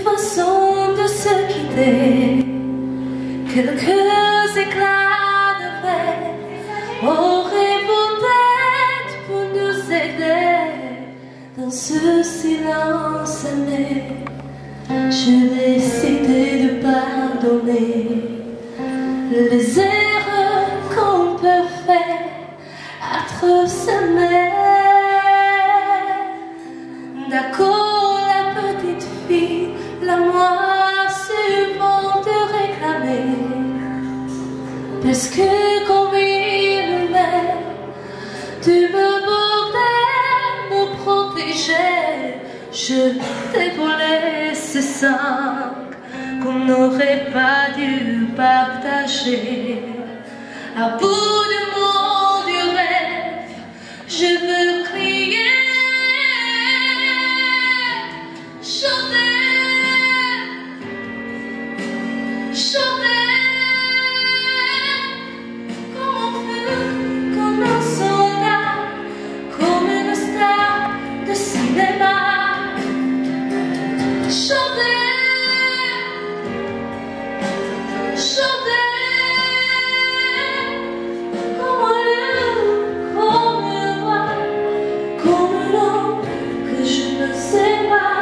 façon de se quitter, quelques éclats de verre auraient peut-être pour nous aider dans ce silence aimé. J'ai décidé de pardonner les erreurs qu'on peut faire à trop s'aimer. D'accord, la petite fille, la moi souvent te réclamer, parce que comme il m'aime, tu me voudrais me protéger. Je t'ai volé ce sang qu'on n'aurait pas dû partager. À bout de mon vieux rêve, je veux crier, chanter, chanter, comme un feu, comme un soldat, comme une star de cinéma. Chanter, chanter, comme un lion, comme un roi, comme un homme que je ne sais pas.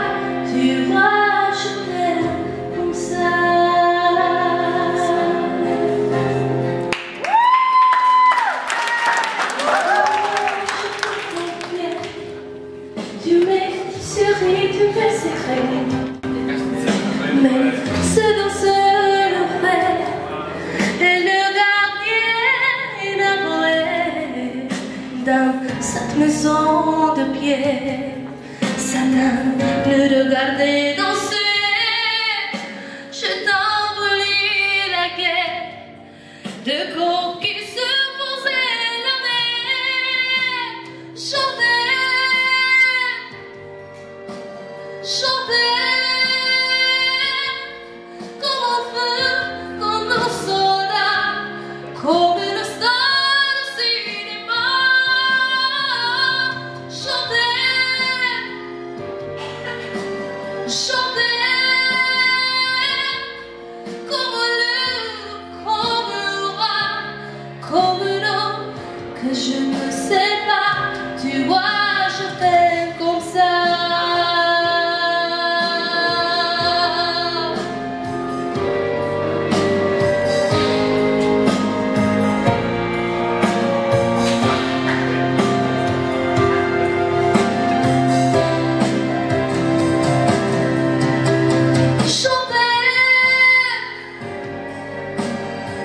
Tu vois, je t'aime comme ça. Tu m'excuserais, tu fais secret. Mais c'est dans le fait et le gardien énamouré dans cette maison de pierre. Satan, le regarder danser, je t'envolie la guerre de corps qui se posaient la mer. Chanter, chanter. Comme une star de cinéma, chanter, chanter, comme un lion, comme un roi, comme un homme que je ne sais pas. Tu vois, je t'aime comme ça.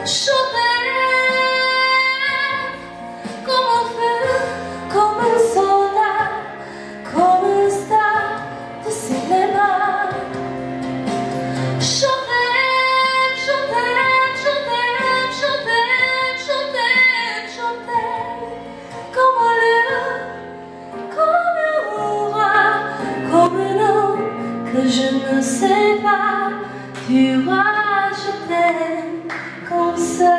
Chanter, comme un feu, comme un soldat, comme une star de cinéma. Chanter, chanter, chanter, chanter, chanter, chanter, comme un lion, comme un roi, comme un homme que je ne sais pas. Tu vois, je t'aime comme ça.